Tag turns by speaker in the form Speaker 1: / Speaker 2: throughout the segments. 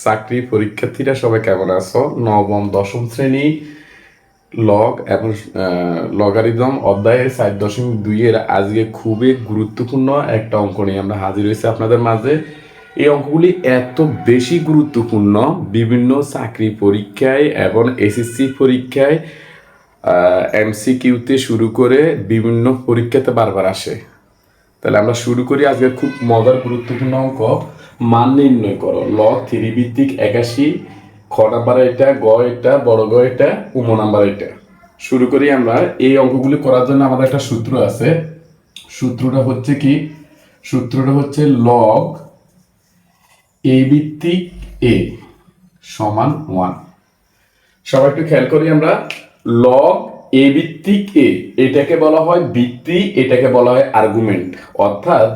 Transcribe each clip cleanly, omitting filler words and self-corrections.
Speaker 1: চাকরি পরীক্ষার্থীরা সবাই কেমন আছো? নবম দশম শ্রেণী লগ এবং লগারিদম অধ্যায়ের 4.2 এর আজকে খুবই গুরুত্বপূর্ণ একটা অঙ্ক নিয়ে আমরা হাজির হয়েছি আপনাদের মাঝে। এই অঙ্কগুলি এত বেশি গুরুত্বপূর্ণ, বিভিন্ন চাকরি পরীক্ষায় এবং এসএসসি পরীক্ষায় এমসিকিউতে শুরু করে বিভিন্ন পরীক্ষাতে বারবার আসে। তাহলে আমরা শুরু করি আজকে খুব মজার গুরুত্বপূর্ণ অঙ্ক। মান নির্ণয় করো। লগ 3 ভিত্তিক 81, খ নাম্বার এটা, গ এটা, বড় গ এটা, উম নাম্বার এটা। শুরু করি আমরা। এই অঙ্কগুলি করার জন্য আমাদের একটা সূত্র আছে। সূত্রটা হচ্ছে কি? সূত্রটা হচ্ছে লগ এ ভিত্তিক এ সমান 1। সবাই একটু খেয়াল করি আমরা। লগ এ ভিত্তিক এ, এটাকে বলা হয় ভিত্তি, এটাকে বলা হয় আর্গুমেন্ট। অর্থাৎ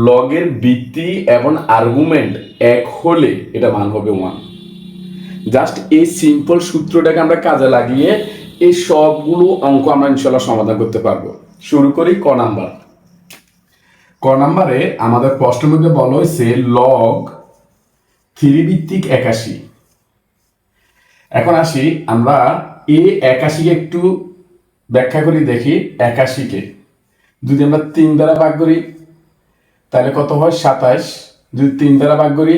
Speaker 1: লগের ভিত্তি এবং আর্গুমেন্ট এক হলে এটা মান হবে 1। জাস্ট এই সিম্পল সূত্রটাকে আমরা কাজে লাগিয়ে এই সবগুলো অঙ্ক আমরা ইনশাল্লাহ সমাধান করতে পারবো। শুরু করি ক নাম্বার। ক নাম্বারে আমাদের প্রশ্নের মধ্যে বলা হয়েছে লগ 3 ভিত্তিক 81। এখন আসি আমরা এই 81 একটু ব্যাখ্যা করি দেখি। 81 কে যদি আমরা 3 দ্বারা ভাগ করি তাহলে কত হয়? 27। যদি 3 দ্বারা ভাগ করি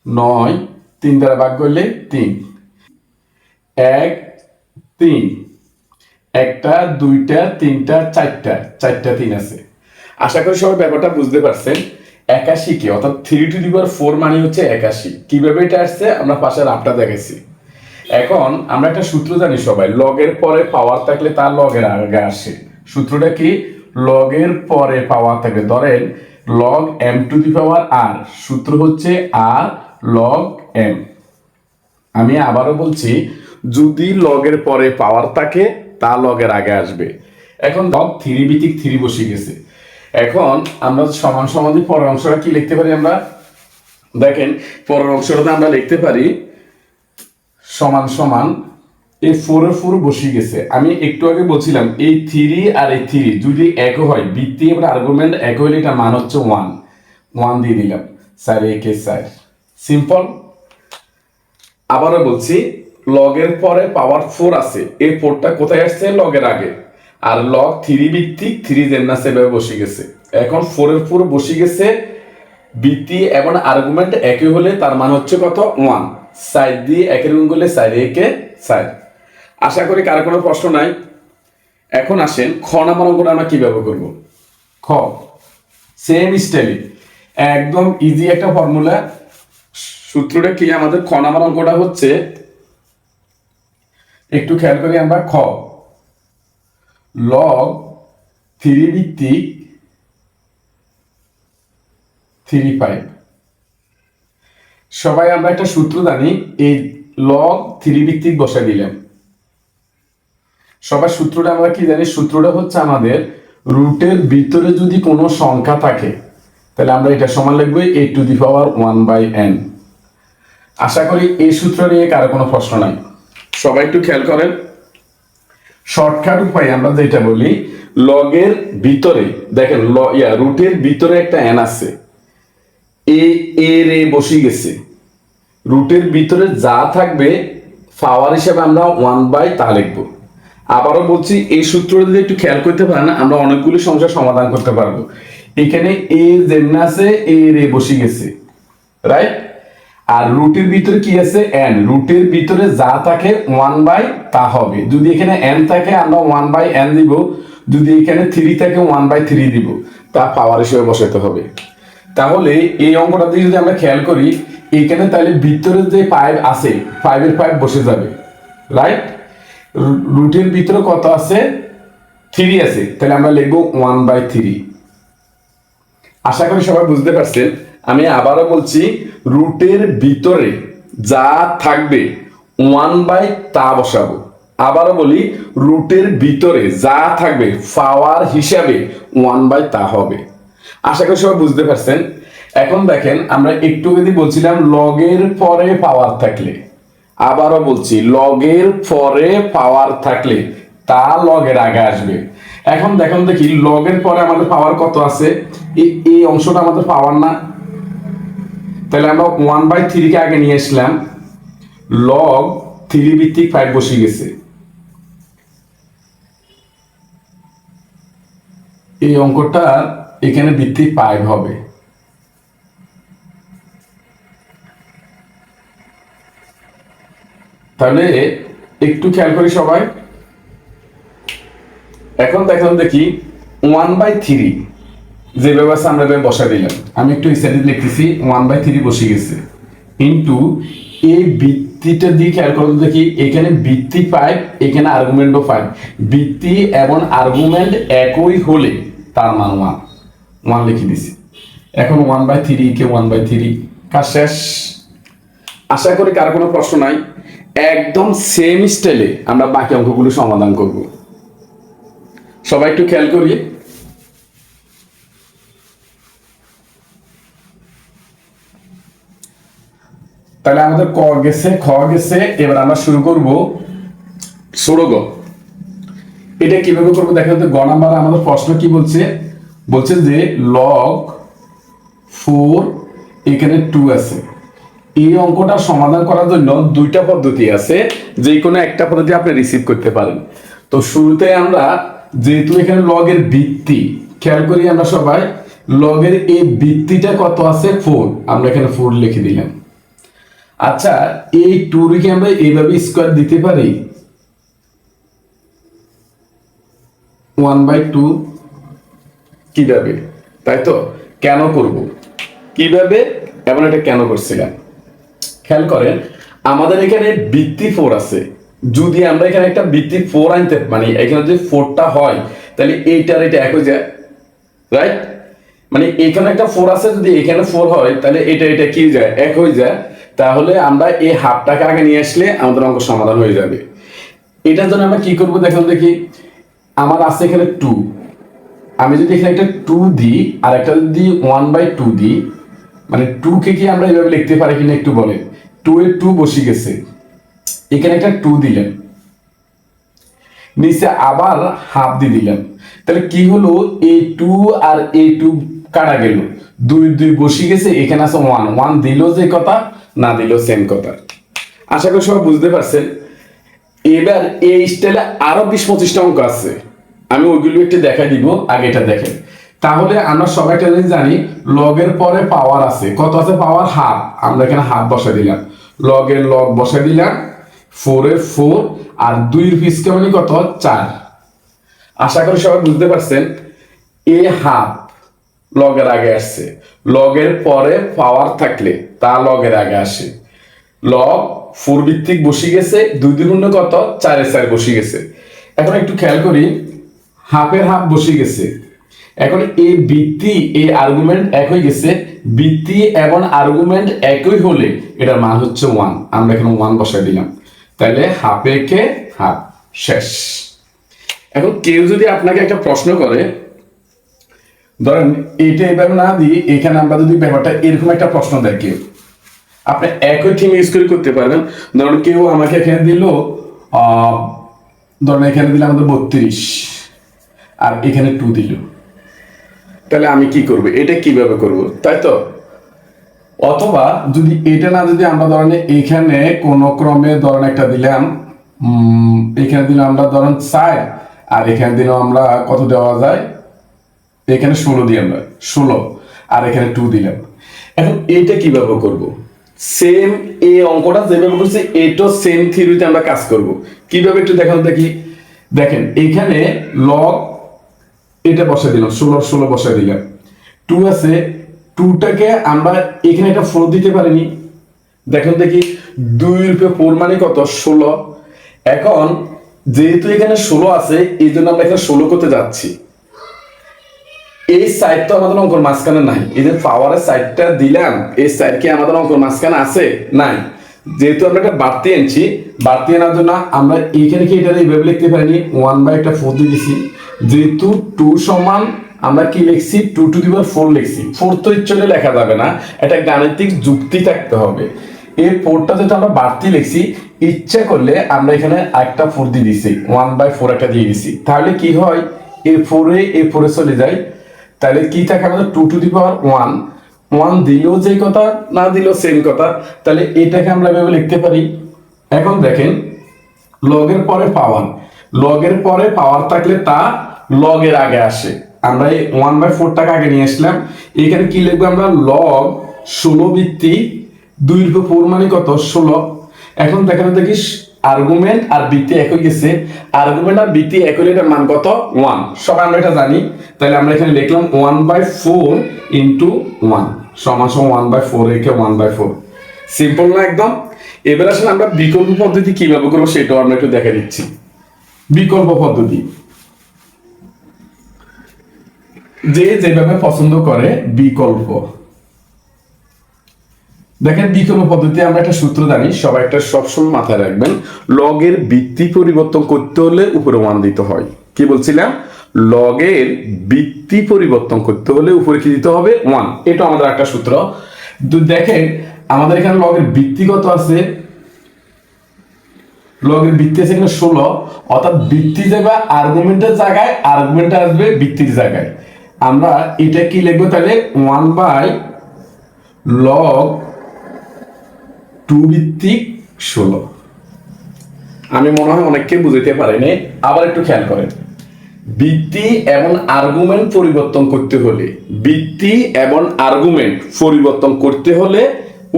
Speaker 1: 9, 3 দ্বারা ভাগ করলে 3, 1 3, একটা দুইটা তিনটা চারটা, চারটা 3 আছে। আশা করি সবাই ব্যাপারটা বুঝতে পারছেন। 81 কে অর্থাৎ 3⁴ মানে হচ্ছে 81। কিভাবে এটা আসছে আমরা পাশের আপটা দেখেছি। এখন আমরা একটা সূত্র জানি সবাই, লগের পরে পাওয়ার থাকলে তার লগের আগে আসে। সূত্রটা কি? লগের পরে পাওয়ার থাকলে, ধরেন লগ m⁴r, সূত্র হচ্ছে r log m। আমি আবারও বলছি, যদি লগের পরে পাওয়ার থাকে তা লগের আগে আসবে। এখন লগ 3 ভিত্তিক 3 বসে গেছে। এখন আমরা সমান সমান পরের অংশটা কি লিখতে পারি আমরা? দেখেন পরের অংশটাতে আমরা লিখতে পারি সমান সমান এই 4 এর 4 বসে গেছে। আমি একটু আগে বলছিলাম এই 3 আর এই 3 যদি এক হয়, ভিত্তি এবং আর্গুমেন্ট এক হইলে এটা মান হচ্ছে 1। 1 দিয়ে দিলাম। 4 একে 4, সিম্পল। আবারও বলছি, লগের পরে পাওয়ার 4 আছে, এই 4টা কোথায় আসছে? লগের আগে। আর লগ 3 ভিত্তিক 3 যেমন সেভাবে বসে গেছে। এখন 4 এর 4 বসে গেছে, ভিত্তি এবং আর্গুমেন্ট একই হলে তার মান হচ্ছে কত? 1। 4 দিয়ে একের গুণ করলে 4 একে 4। আশা করি কারো কোনো প্রশ্ন নাই। এখন আসেন খ নাম্বার অঙ্কটা আমরা কিভাবে করব। খ সেম স্টাইলে একদম ইজি একটা ফর্মুলা। সূত্রটা কি আমাদের? খ নাম্বার অঙ্কটা হচ্ছে, একটু খেয়াল করি আমরা। খ লগ 3 ভিত্তিক 3/5। সবাই আমরা একটা সূত্র জানি, এই লগ 3 ভিত্তিক বসাই দিলাম। সবার সূত্রটা আমরা কি জানি? সূত্রটা হচ্ছে আমাদের রুটের ভিতরে যদি কোনো সংখ্যা থাকে তাহলে আমরা এটা সমান লিখব a⁴1/n। আশা করি এই সূত্র নিয়ে কারো কোনো প্রশ্ন নাই। সবাই একটু খেয়াল করেন। শর্টকাট উপায় আমরা যেটা বলি, লগের ভিতরে দেখেন রুটের ভিতরে একটা n আছে, এর বসে গেছে। রুটের ভিতরে যা থাকবে পাওয়ার হিসেবে আমরা 1/, তা লিখবো। আবারও বলছি, এই সূত্রটা যদি একটু খেয়াল করতে পারেন আমরা অনেকগুলি সমস্যার সমাধান করতে পারবো। এখানে এ যেমন আছে, এর বসে গেছে, রাইট? আর রুটের ভিতরে কি আছে? n। রুটের ভিতরে যা থাকে 1/, তা হবে। যদি এখানে n থাকে আমরা 1/n দিব, যদি এখানে 3 থাকে 1/3 দিব, তা পাওয়ার হিসেবে বসাতে হবে। তাহলে এই অঙ্কটা দিয়ে যদি আমরা খেয়াল করি, এখানে তাহলে ভিতরে যে 5 আছে 5 এর 5 বসে যাবে, রাইট? রুটের ভিতরে কত আছে? 3 আছে, তাহলে আমরা লিখবো 1/3। আশা করি সবাই বুঝতে পারছেন। আমি আবারও বলছি, রুটের ভিতরে যা থাকবে 1/, তা বসাবো। আবারও বলি, রুটের ভিতরে যা থাকবে পাওয়ার হিসাবে 1/, তা হবে। আশা করি সবাই বুঝতে পারছেন। এখন দেখেন আমরা একটু যদি বলছিলাম লগের পরে পাওয়ার থাকলে, আবারও বলছি লগের পরে পাওয়ার থাকলে তা লগের আগে আসবে। এখন দেখুন দেখি লগের পরে আমাদের পাওয়ার কত আছে? এই অংশটা আমাদের পাওয়ার না, তাহলে আমরা 1/3 কে আগে নিয়ে আসলাম, লগ 3 ভিত্তিক 5 বসে গেছে। এই অঙ্কটা এখানে ভিত্তিক 5 হবে। তাহলে একটু খেয়াল করি সবাই। এখন দেখি 1/3 যেভাবে আছে আমরা এভাবে বসা দিলাম। আমি একটু এই সাইডে লিখতেছি 1/3 বসে গেছে ইন্টু এই ভিত্তিটা দিয়ে খেয়াল করতে দেখি, এখানে ভিত্তি 5, এখানে আর্গুমেন্টও 5। ভিত্তি এবং আর্গুমেন্ট একই হলে তার মান 1 লিখে দিছি। এখন 1/3 কে 1/3 কাজ শেষ। আশা করি কার কোনো প্রশ্ন নাই। একদম সেম স্টাইলে আমরা বাকি অঙ্কগুলো সমাধান করব। সবাই একটু খেয়াল করি। তাহলে আমাদের ক গেছে, খ গেছে, এবার আমরা শুরু করব ষোড়গ। এটা কিভাবে করবো দেখা যাচ্ছে। গ নাম্বার আমাদের প্রশ্ন কি বলছে, বলছে যে লগ 4 এখানে 2 আছে। এই অঙ্কটা সমাধান করার জন্য দুইটা পদ্ধতি আছে, যে কোনো একটা পদ্ধতি আপনি রিসিভ করতে পারেন। তো শুরুতে আমরা যেহেতু এখানে লগের ভিত্তি খেয়াল করি, আমরা সবাই লগের এই ভিত্তিটা কত আছে 4, আমরা এখানে 4 লিখে দিলাম। আচ্ছা, এই 2 কে আমরা এইভাবে স্কয়ার দিতে পারি 1/2 কিভাবে, তাই তো? কেন করব, কিভাবে এবং এটা কেন করছিলাম খেয়াল করেন। আমাদের এখানে ভিত্তি 4 আছে, যদি আমরা এখানে একটা ভিত্তি 4 আনতে মানে এখানে যদি 4টা হয় তাহলে এইটার এটা এক হয়ে যায়, রাইট? মানে এখানে একটা 4 আছে, যদি এখানে 4 হয় তাহলে এটা কি যায়, এক হয়ে যায়। তাহলে আমরা এই হাফটাকে আগে নিয়ে আসলে আমাদের অঙ্ক সমাধান হয়ে যাবে। এটার জন্য আমরা কি করবো দেখি। আমার আছে এখানে 2, আমি যদি এখানে একটা 2 দিই আর একটা যদি 1/2 দিই, মানে 2 কে কি আমরা এইভাবে লিখতে পারি কিনা একটু বলেন। 2 এর 2 বসে গেছে, এখানে একটা 2 দিলেন, নিচে আবার হাফ দিয়ে দিলেন। তাহলে কি হলো, এই 2 আর এই 2 কাটা গেল, 2 বসে গেছে, এখানে আছে 1 দিল যে কথা, না দিল সেম কথা। আশা করি সবাই বুঝতে পারছেন। এবার এই স্টাইলে আরো 20-25টা অঙ্ক আছে, আমি ওইগুলো একটু দেখাই দিব, আগে এটা দেখেন। তাহলে আমরা সবাই একটা জিনিস জানি, লগের পরে পাওয়ার আছে, কত আছে পাওয়ার হাফ, আমরা এখানে হাফ বসাই দিলাম, লগের লগ বসাই দিলাম, 4 এর 4 আর 2 এর পিস কেমন কত 4। আশা করি সবাই বুঝতে পারছেন। এ হাফ লগের আগে আসছে, লগের পরে পাওয়ার থাকলে তা লগের আগে আসে। লগ 4 ভিত্তিক বসে গেছে, 2 দ্বিগুণ কত 4 এর 4 বসে গেছে। এখন একটু খেয়াল করি, হাফের হাফ বসে গেছে। এখন এই ভিত্তি এই আর্গুমেন্ট এক হয়ে গেছে, ভিত্তি এবং আর্গুমেন্ট একই হলে এটার মান হচ্ছে 1, আমরা এখানে 1 বসাই দিলাম। তাহলে হাফে কে হাফ, শেষ। এখন কেউ যদি আপনাকে একটা প্রশ্ন করে, ধরেন এইটা এভাবে না দিয়ে এখানে আমরা যদি ব্যাপারটা এরকম একটা প্রশ্ন দেয় কেউ, আপনি একই থিম ইউজ করে করতে পারবেন। ধরুন কেউ আমাকে এখানে দিল, ধরুন এখানে দিলে আমাদের 32 আর এখানে 2 দিল, তাহলে আমি কি করব, এটা কিভাবে করব, তাই তো? অথবা যদি এটা না, যদি আমরা ধরেন এখানে কোন ক্রমে ধরেন একটা দিলাম, এখানে দিলাম আমরা ধরেন 4 আর এখানে দিলাম আমরা কত দেওয়া যায়, এখানে 16 দিই আমরা 16 আর এখানে 2 দিলাম। এখন এটা কিভাবে করব, সেম এই অঙ্কটা যেভাবে করছি এটা সেম থিওরিতে আমরা কাজ করব। কিভাবে একটু দেখান দেখি। দেখেন এখানে লগ এটা বসাই দিলাম, 16 বসাই দিলাম, 2 আছে, 2টাকে আমরা এখানে একটা 4 দিতে পারিনি। দেখেন দেখি 2 এর উপরে 4 মানে কত 16। এখন যেহেতু এখানে 16 আছে এই জন্য আমরা এখানে 16 করতে যাচ্ছি। এই সাইড তো আমাদের অঙ্কর মাঝখানে নাই, এই যে পাওয়ারের সাইডটা দিলাম, এই সাইড কি আমাদের অঙ্কর মাঝখানে আছে? নাই। যেহেতু আমরা একটা বাড়তি আনছি, বাড়তি আনার জন্য আমরা এইখানে কি এটা এইভাবে লিখতে পারিনি, 1/4 দিয়ে দিছি। যেহেতু 2 সমান আমরা কি লিখছি, 2 টু দি পাওয়ার 4 লিখছি। 4 তো ইচ্ছলে লেখা যাবে না, এটা গাণিতিক যুক্তি থাকতে হবে। এই 4টা যেটা আমরা বাড়তি লিখছি, ইচ্ছা করলে আমরা এখানে একটা 4 দিয়ে দিছি, 1/4 একটা দিয়ে দিছি। তাহলে কি হয়, এই 4 এ চলে যায়। তাহলে কি থাকে আমাদের 2 টু দি পাওয়ার 1, ওয়ান দিলেও যে কথা, না দিলেও সেম কথা। তাহলে এটাকে আমরা এভাবে লিখতে পারি। এখন দেখেন, লগের পরে পাওয়ার, লগের পরে পাওয়ার থাকলে তা লগের আগে আসে। আমরা এই 1/4টাকে আগে নিয়ে আসলাম। এখানে কি লিখবো আমরা? লগ 16 ভিত্তিক দৈর্ঘ্য 4 মানে কত? 16। এখন দেখেন দেখিস, আর্গুমেন্ট আর ভিত্তি এক হয়ে গেছে। আর্গুমেন্ট আর ভিত্তি এক হলে এটার মান কত? 1। সবাই আমরা এটা জানি। তাহলে আমরা এখানে লিখলাম 1/4 ইন্টু 1 সমান সমান 1/4 রেখে 1/4। সিম্পল না একদম? এবার আসলে আমরা বিকল্প পদ্ধতি কিভাবে করবো সেটাও আমরা একটু দেখে দিচ্ছি। বিকল্প পদ্ধতি যে যেভাবে পছন্দ করে বিকল্প। দেখেন, বিকল্প পদ্ধতি আমরা একটা সূত্র জানি, সবাই একটা সবসময় মাথায় রাখবেন। লগের ভিত্তি পরিবর্তন করতে হলে উপরে 1 দিতে হয়। কি বলছিলাম? লগের ভিত্তি পরিবর্তন করতে হলে উপরে কি দিতে হবে? 1। এটা আমাদের একটা সূত্র। দেখেন, আমাদের এখানে লগের ভিত্তি কত আছে? লগের ভিত্তি আছে এখানে 16, অর্থাৎ ভিত্তি যাবে আর্গুমেন্টের জায়গায়, আর্গুমেন্ট আসবে ভিত্তির জায়গায়। আমরা এটা কি লিখবো তাহলে? 1/log2 ভিত্তিক 16। আমি মনে হয় অনেককে বুঝাইতে পারিনি, আবার একটু খেয়াল করেন। ভিত্তি এবং আর্গুমেন্ট পরিবর্তন করতে হলে, ভিত্তি এবং আর্গুমেন্ট পরিবর্তন করতে হলে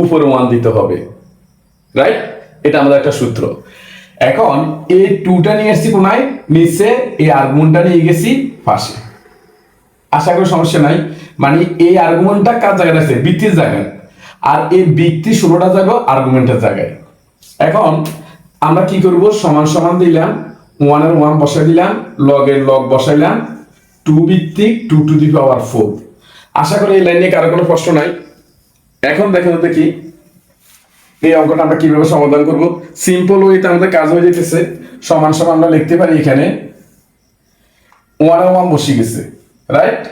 Speaker 1: উপরে 1 দিতে হবে, রাইট? এটা আমাদের একটা সূত্র। এখন এই 2টা নিয়ে এসেছি কোনায়? নিচে। এই আর্গুমেন্টটা নিয়ে গেছি পাশে। আশা করি সমস্যা নাই। মানে এই আর্গুমেন্টটা কার জায়গায় আছে? ভিত্তির জায়গায়। আর এই ভিত্তি 16টা যাবে আর্গুমেন্টের জায়গায়। এখন আমরা কি করব? সমান সমান দিলাম, 1 এর 1 বসাই দিলাম, লগের লগ বসাইলাম, 2 ভিত্তিক 2 টু দি পাওয়ার 4। আশা করি এই লাইন নিয়ে কারো কোনো প্রশ্ন নাই। এখন দেখেন দেখি এই অঙ্কটা আমরা কিভাবে সমাধান করব। সিম্পল ওয়েতে আমাদের কাজ হয়ে যেতেছে। সমান সমান আমরা লিখতে পারি, এখানে 1 এর 1 বসে গেছে, রাইট?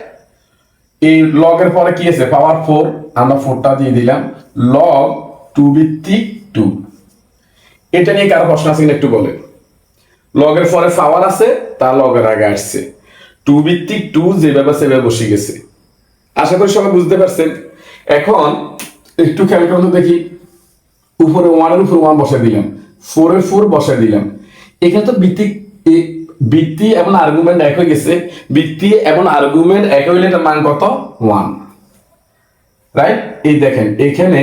Speaker 1: এই লগের পরে কি আছে? পাওয়ার 4, আমরা 4টা দিয়ে দিলাম। লগ 2 ভিত্তিক 2। এটা নিয়ে কারো প্রশ্ন আছে কিনা একটু বলে। লগের পরে পাওয়ার আছে, তা লগের আগে আসছে। 2 ভিত্তিক 2 যেভাবে সেভাবে বসে গেছে। আশা করি সবাই বুঝতে পারছেন। এখন একটু খেয়াল করুন দেখি, উপরে 1 এর উপর 1 বসাই দিলাম, 4 এর 4 বসাই দিলাম। এখানে তো ভিত্তি এবং আর্গুমেন্ট এক হয়ে গেছে। ভিত্তি এবং আর্গুমেন্ট এক হইলে এটার মান কত? 1, রাইট? এই দেখেন, এখানে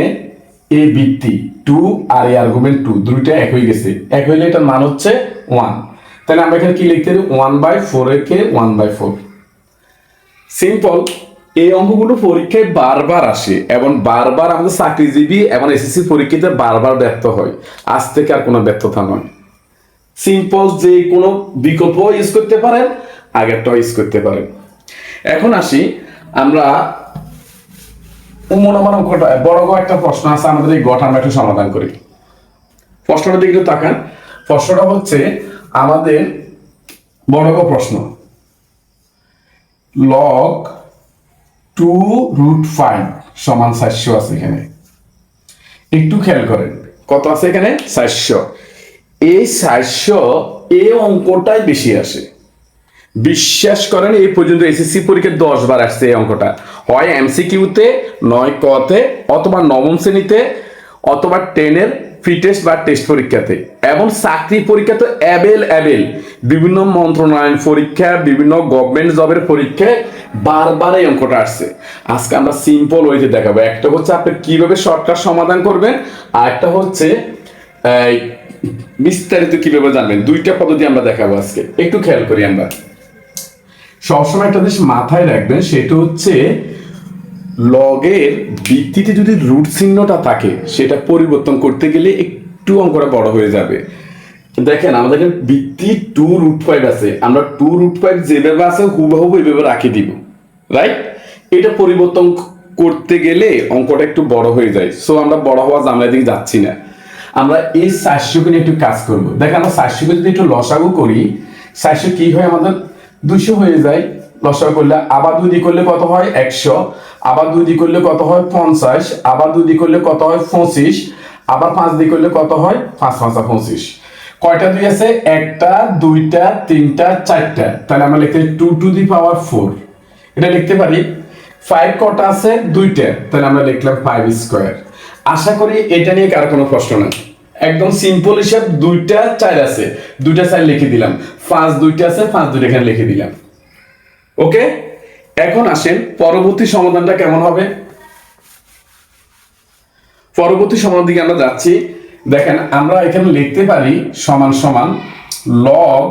Speaker 1: এই ভিত্তি 2 আর এই আর্গুমেন্ট 2 দুইটা এক হয়ে গেছে। এক হইলে এটার মান হচ্ছে 1। তাহলে আমরা এখানে কি লিখতে পারি? 1/4 কে 1/4। সিম্পল। এই অঙ্কগুলো পরীক্ষায় বারবার আসে এবং বারবার আমাদের চাকরিজীবী এবং এসএসসি পরীক্ষাতে বারবার ব্যর্থ হয়। আজ থেকে আর কোনো ব্যর্থতা নয়। সিম্পল যে কোনো বিকল্প ইউজ করতে পারেন, আগেরটাও ইউজ করতে পারেন। এখন আসি আমরা মনোমান অঙ্কটা, বড় একটা প্রশ্ন আছে আমাদের, এই গঠন আমরা একটু সমাধান করি। প্রশ্নটার দিকে একটু তাকান। প্রশ্নটা হচ্ছে আমাদের বড় প্রশ্ন, লগ 2√5 সমান 400 আছে এখানে। একটু খেয়াল করেন, কত আছে এখানে? 400। এই 400 এই অঙ্কটাই বেশি আসে। বিশ্বাস করেন, এই পর্যন্ত এসএসসি পরীক্ষায় 10 বার আসছে এই অঙ্কটা। হয় এমসিকিউতে, নয় কতে, অথবা নবম শ্রেণীতে, অথবা 10-এর ফ্রি টেস্ট বা টেস্ট পরীক্ষাতে, এবং চাকরি পরীক্ষা তো অ্যাবেল বিভিন্ন মন্ত্রণালয় পরীক্ষা, বিভিন্ন গভর্নমেন্ট জবের পরীক্ষায় বারবার এই অঙ্কটা আসছে। আজকে আমরা সিম্পল ওয়েতে দেখাবো। একটা হচ্ছে আপনি কিভাবে শর্টকাট সমাধান করবেন, আর একটা হচ্ছে বিস্তারিত কিভাবে জানবেন। দুইটা পদ্ধতি আমরা দেখাবো আজকে। একটু খেয়াল করি আমরা। সবসময় একটা জিনিস মাথায় রাখবেন, সেটা হচ্ছে লগের ভিত্তিতে যদি রুট চিহ্নটা থাকে, সেটা পরিবর্তন করতে গেলে একটু অঙ্কটা বড় হয়ে যাবে। দেখেন, আমাদের ভিত্তি 2√5 আছে, আমরা 2√5 যেভাবে আছে হুবহু এইভাবে রাখি দিব, রাইট? এটা পরিবর্তন করতে গেলে অঙ্কটা একটু বড় হয়ে যায়। সো আমরা বড় হওয়া ঝামেলার দিকে যাচ্ছি না। আমরা এই 400কে নিয়ে একটু কাজ করব। দেখেন, আমরা 400কে যদি একটু লসাগু করি, 400 কি হয়? আমাদের 200 হয়ে যায়। লসাগু করলে আবার 2 দিয়ে করলে কত হয়? 100। আবার 2 দিয়ে করলে কত হয়? 50। আবার 2 দিয়ে করলে কত হয়? 25। আবার 5 দিয়ে করলে কত হয়? 5 5 25। কয়টা 2 আছে? একটা, দুইটা, তিনটা, চারটা। তাহলে আমরা লিখতে 2 টু দি পাওয়ার 4 এটা লিখতে পারি। 5 কটা আছে? দুইটা, তাহলে আমরা লিখলাম 5 স্কয়ার। আশা করি এটা নিয়ে কারো কোনো প্রশ্ন নাই। একদম সিম্পল হিসাব, দুইটা 4 আছে, দুইটা 4 লিখে দিলাম, 5 দুইটা আছে, 5 দুইটা এখানে লিখে দিলাম। ওকে, এখন আসেন পরবর্তী সমাধানটা কেমন হবে। পরবর্তী সমাধান দিকে আমরা যাচ্ছি। দেখেন আমরা এখানে লিখতে পারি সমান সমান লগ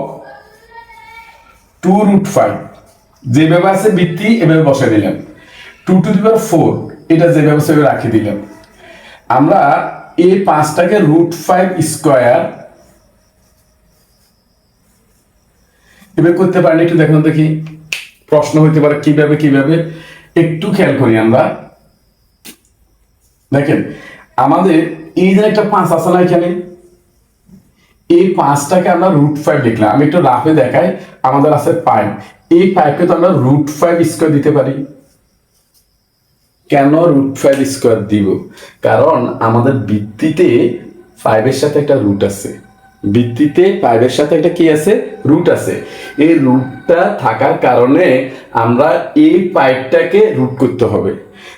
Speaker 1: 2√5, যেভাবে আছে বৃত্তি এভাবে বসাই দিলাম, 2⁴ এটা যেভাবে সেভাবে রাখি দিলাম। আমরা এই 5টাকে √5 স্কয়ার এভাবে করতে পারি, একটু দেখুন দেখি, প্রশ্ন হইতে পারে কিভাবে কিভাবে, একটু খেয়াল করি আমরা। দেখেন আমাদের এই যে একটা 5 আছে না এখানে, এই 5টাকে আমরা √5 লিখলাম। আমি একটু রাফে দেখাই, আমাদের আছে 5, এই 5কে তো আমরা √5 স্কয়ার দিতে পারি। কেন √5 স্কয়ার দিব? কারণ আমাদের বৃত্তিতে 5 এর সাথে একটা রুট আছে, বৃত্তিতে 5 এর সাথে একটা কি আছে? রুট আছে। এই রুটটা থাকার কারণে আমরা এই 5টাকে রুট করতে হবে।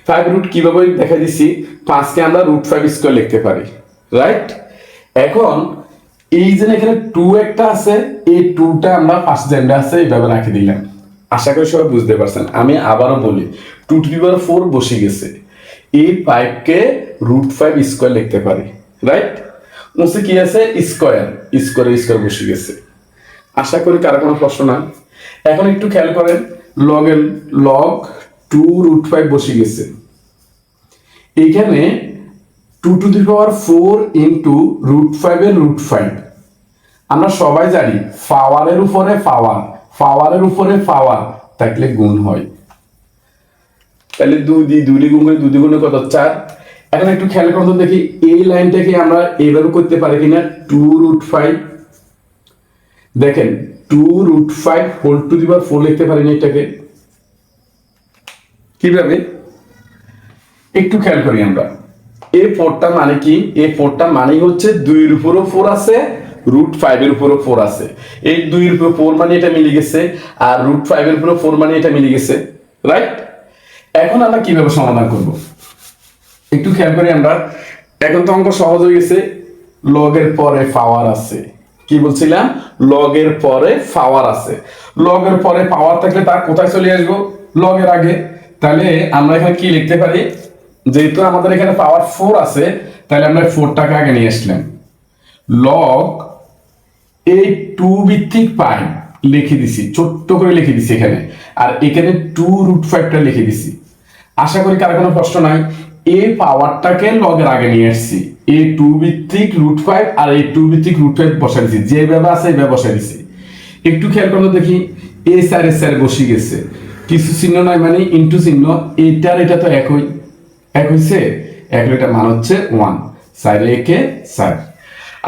Speaker 1: 5 রুট কিভাবে দেখা দিছি, 5কে আমরা √5 স্কয়ার লিখতে পারি, রাইট? এখন এই যে এখানে 2 একটা আছে, এই 2টা আমরা পাশে যেটা আছে এইভাবে রাখি দিলাম। আশা করি সবাই বুঝতে পারছেন। আমি আবারও বলি, 2⁴ বসে গেছে, এই 5কে √5 স্কয়ার লিখতে পারি, রাইট? মুছে কি আছে? স্কয়ার, স্কয়ার বসে গেছে। আশা করি কারো কোনো প্রশ্ন নাই। এখন একটু খেয়াল করেন, লগ 2√5 বসে গেছে। এইখানে 2⁴ ইন্টু √5 এর √5, আমরা সবাই জানি পাওয়ারের উপরে পাওয়ার, পাওয়ারের উপরে পাওয়ার থাকলে গুণ হয়, তাহলে 2 গুণ করে 2 গুণে কত? 4। এখন একটু খেয়াল করুন দেখি, এই লাইনটাকে আমরা এইভাবে করতে পারি কিনা, 2√5, দেখেন 2√5 হোল টু দি পাওয়ার 4 লিখতে পারি না এটাকে? কিভাবে একটু খেয়াল করি আমরা। এই 4টা মানে কি? এই 4টা মানে হচ্ছে 2 এর উপরও 4 আছে, √5 এর উপরও 4 আছে। এই 2 এর উপর 4 মানে এটা মিলে গেছে, আর √5 এর উপর 4 মানে এটা মিলে গেছে, রাইট? এখন আমরা কিভাবে সমাধান করব একটু খেয়াল করি আমরা। এখন তো অঙ্ক সহজ হয়ে গেছে, লগের পরে পাওয়ার আছে। কি বলছিলাম? লগের পরে পাওয়ার আছে। লগের পরে পাওয়ার থাকলে তার কোথায় চলে আসবো? লগের আগে। তাহলে আমরা এখানে কি লিখতে পারি? যেহেতু আমাদের এখানে পাওয়ার 4 আছে, তাহলে আমরা 4টাকে আগে নিয়ে আসলাম। লগ এই 2 ভিত্তিক পাই লিখে দিছি, ছোট্ট করে লিখে দিছি এখানে, আর এখানে 2√5টা লিখে দিছি। আশা করি কারো কোনো প্রশ্ন নাই। এই পাওয়ারটাকে লগের আগে নিয়ে আসছি, এই 2 ভিত্তিক √5 আর এই 2 ভিত্তিক √5 বসাই দিছি, যেভাবে আছে এইভাবে বসাই দিছি। একটু খেয়াল করলে দেখি, এই স্যার বসে গেছে, কিছু চিহ্ন নাই মানে ইনটু চিহ্ন, এইটার এটা তো একই, এক হইছে, এক এটা মান হচ্ছে 1, 4 একে 4।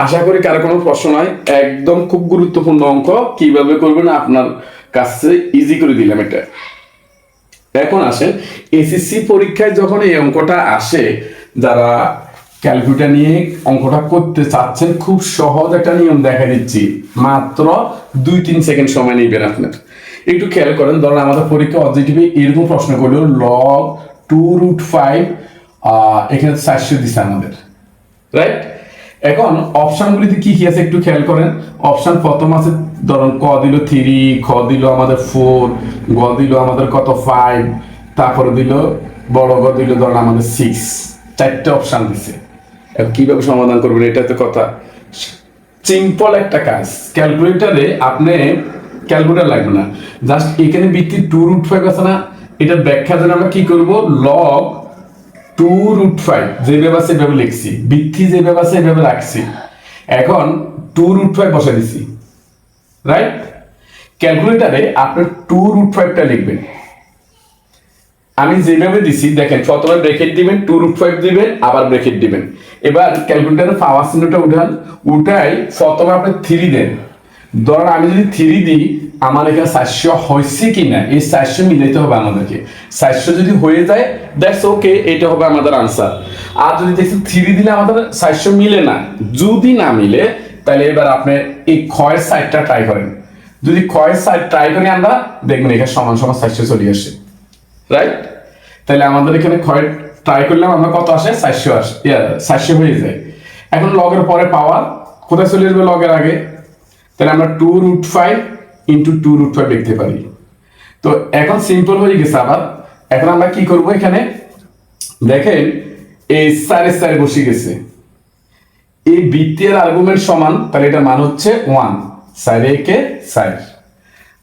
Speaker 1: আশা করি কারো কোনো প্রশ্ন নাই। একদম খুব গুরুত্বপূর্ণ অঙ্ক, কিভাবে করবেন আপনার কাছে ইজি করে দিলাম এটা। এখন আসেন, এসএসসি পরীক্ষায় যখন এই অঙ্কটা আসে, যারা ক্যালকুলেটর নিয়ে অঙ্কটা করতে চাচ্ছেন, খুব সহজ একটা নিয়ম দেখা দিচ্ছি, মাত্র 2-3 সেকেন্ড সময় নেবেন আপনার। একটু খেয়াল করেন, ধরেন আমাদের পরীক্ষা অবজেক্টিভে এরকম প্রশ্ন করলো, লগ 2√5 এখানে 400 দিচ্ছে আমাদের, রাইট? এখন অপশনগুলিতে কি কি আছে একটু খেয়াল করেন। অপশন প্রথম আছে, ধরুন ক দিল 3, খ দিল আমাদের 4, গ দিল আমাদের কত 5, তারপরে দিল বড় গ দিল ধরুন আমাদের 6, 4টে অপশন দিছে। এখন কিভাবে সমাধান করবেন, এটা তো কথা সিম্পল একটা কাজ। ক্যালকুলেটরে আপনি ক্যালকুলেটর লাগবে না, জাস্ট এখানে ভিত্তি 2√5 আছে না, এটা ব্যাখ্যা জন্য আমরা কি করব, লগ 2√5 যেভাবে আছে সেভাবে লিখছি, বৃদ্ধি যেভাবে আছে সেভাবে রাখছি। এখন 2√5 বসাই দিছি, রাইট? ক্যালকুলেটরে আপনি 2√5টা লিখবেন। আমি যেভাবে দিছি দেখেন, প্রথমে ব্র্যাকেট দিবেন, 2√5 দিবেন, আবার ব্র্যাকেট দিবেন। এবার ক্যালকুলেটরে পাওয়ার চিহ্নটা উঠাই প্রথমে আপনি 3 দেন। ধরেন আমি যদি 3 দিই, আমার এখানে 400 হয়েছে কিনা, এই 400 মিলাইতে হবে আমাদেরকে। 400 যদি হয়ে যায়, দ্যাটস ওকে, এটা হবে আমাদের আনসার। আর যদি দেখছি 3 দিলে আমাদের 400 মিলে না, যদি না মিলে, তাহলে এবার আপনি এই ক্ষয়ের সাইডটা ট্রাই করেন। যদি ক্ষয়ের সাইড ট্রাই করি আমরা, দেখবেন এখানে সমান সমান 400 চলে আসে, রাইট? তাহলে আমাদের এখানে ক্ষয় ট্রাই করলাম আমরা কত আসে 400 আসে 400 হয়ে যায়। এখন লগের পরে পাওয়ার কোথায় চলে আসবে লগের আগে, তাহলে আমরা 2√5 ইন্টু 2√5 লিখতে পারি। তো এখন সিম্পল হয়ে গেছে। আবার এখন আমরা কি করব, এখানে দেখেন এই 4 বসে গেছে, এই বৃত্তের আর্গুমেন্ট সমান, তাহলে এটার মান হচ্ছে 1, 4 একে 4।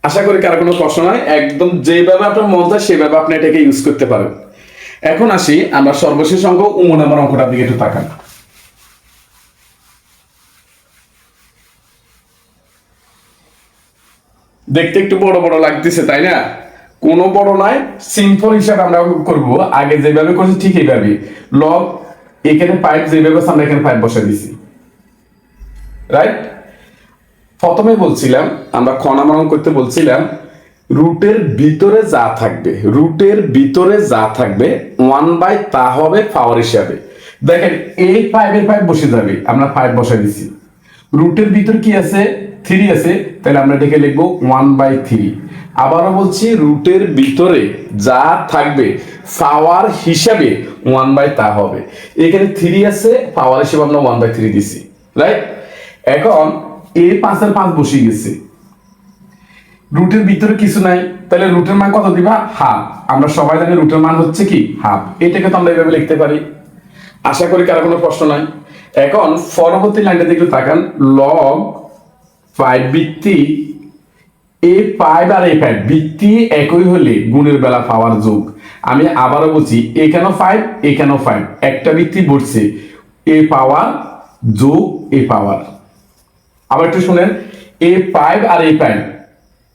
Speaker 1: আশা করি কারো কোনো প্রশ্ন নয়, একদম যেভাবে আপনার মন চায় সেভাবে আপনি এটাকে ইউজ করতে পারেন। এখন আসি আমরা সর্বশেষ অঙ্ক উম নাম্বার অঙ্কটার দিকে একটু তাকান। দেখতে একটু বড় বড় লাগতেছে তাই না? কোনো বড় নয়, সিম্পল হিসাব আমরা করব। আগে যেভাবে করছি ঠিক এইভাবে, লগ এখানে পাইপ যেভাবে আছে আমরা এখানে পাইপ বসাই দিছি, রাইট? প্রথমে বলছিলাম আমরা খ নাম্বার অঙ্ক করতে বলছিলাম রুটের ভিতরে যা থাকবে, রুটের ভিতরে যা থাকবে 1/, তা হবে পাওয়ার হিসাবে। দেখেন এই পাইপের পাইপ বসে যাবে, আমরা পাইপ বসাই দিছি। রুটের ভিতর কি আছে, 3 আছে, তাহলে আমরা এটাকে লিখবো 1/3। আবারও বলছি রুটের ভিতরে যা থাকবে পাওয়ার হিসাবে 1/, তা হবে। এখানে 3 আছে, পাওয়ার হিসাবে আমরা 1/3 দিছি, রাইট? এখন এই 5 বসে গেছে, রুটের ভিতরে কিছু নাই, তাহলে রুটের মান কত দিবা? হাফ। আমরা সবাই জানি রুটের মান হচ্ছে কি হাফ। এটাকে তো আমরা এইভাবে লিখতে পারি। আশা করি কারো কোনো প্রশ্ন নাই। এখন পরবর্তী লাইনটা একটু তাকান, লগ 5 ভিত্তিক এ 5 আর এ 5 ভিত্তি একই হলে গুণের বেলা পাওয়ার যোগ। আমি আবারও বলছি, এখানেও 5 এখানেও 5, একটা ভিত্তি বসছে, এ পাওয়ার যোগ এ পাওয়ার। আবার একটু শুনেন, এ 5 আর এ 5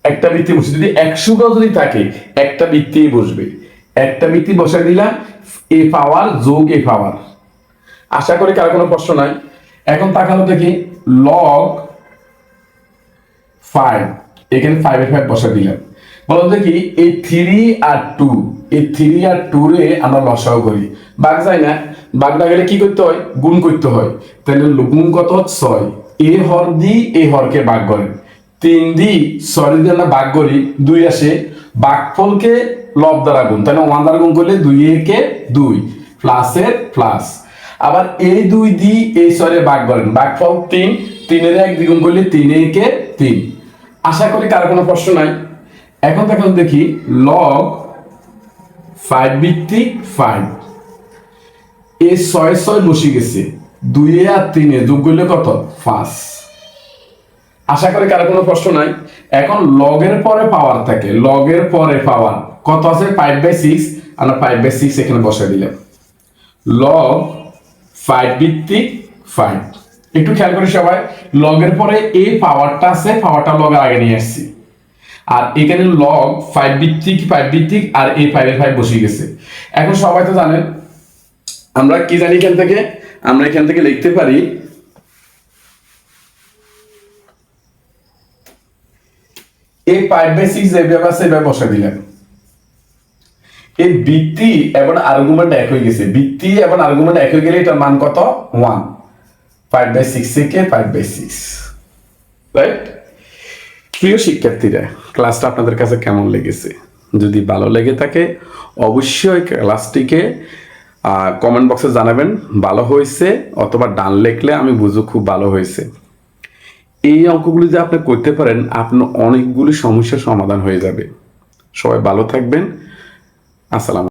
Speaker 1: একটা বৃত্তি বসে, যদি 100 যদি থাকে একটা বৃত্তি বসবে, একটা বৃত্তি বসাই দিলাম, এ পাওয়ার যোগ এ পাওয়ার। আশা করি কার কোনো প্রশ্ন নাই। এখন তাকানো দেখি, লগ 5, এখানে 5 এর 5 বসাই দিলাম। বলো দেখি এই 3 আর 2, এই 3 আর 2 রে আমরা লসাও করি, ভাগ যায় না, ভাগ না গেলে কি করতে হয়? গুণ করতে হয়। তাহলে গুণ কত? 6। এ হর দি এ হরকে ভাগ করেন, 3 দি 6 দিয়ে আমরা ভাগ করি, 2 আসে, ভাগফলকে লব দ্বারা গুণ, তাহলে 1 দ্বারা গুণ করলে 2 একে 2, প্লাসের প্লাস। আবার এই 2 দি এই 6 এর ভাগ করেন, ভাগফল 3, 3 এর 1 দ্বিগুণ করলে 3 একে 3। আশা করি কার কোনো প্রশ্ন নাই। এখন দেখি লগ 5 ভিত্তিক 5, এই 6 বসে গেছে, 2 আর 3 যোগ করলে কত? 5। আশা করি কারো কোনো প্রশ্ন নাই। এখন লগের পরে পাওয়ার থাকে, লগের পরে পাওয়ার কত আছে? 5/6, আমরা 5/6 এখানে বসাই দিলাম। লগ 5 ভিত্তিক 5, একটু খেয়াল করি সবাই, লগের পরে এই পাওয়ারটা আছে, পাওয়ারটা লগের আগে নিয়ে আসছি, আর এখানে লগ 5 ভিত্তিক আর এই 5 এর 5 বসে গেছে। এখন সবাই তো জানেন আমরা কি জানি, এখান থেকে আমরা এখান থেকে লিখতে পারি এই 5/6 যেভাবে আছে এভাবে বসাই দিলাম। এই ভিত্তি এবং আর্গুমেন্ট এক হয়ে গেছে, ভিত্তি এবং আর্গুমেন্ট এক হয়ে গেলে এটার মান কত? 1, 5/6 থেকে 5/6, রাইট? প্রিয় শিক্ষার্থীরা, ক্লাসটা আপনাদের কাছে কেমন লেগেছে? যদি ভালো লেগে থাকে অবশ্যই ক্লাসটিকে কমেন্ট বক্সে জানাবেন ভালো হয়েছে, অথবা ডান লিখলে আমি বুঝবো খুব ভালো হয়েছে। এই অঙ্কগুলি যে আপনি করতে পারেন, আপনার অনেকগুলি সমস্যার সমাধান হয়ে যাবে। সবাই ভালো থাকবেন। আসসালাম।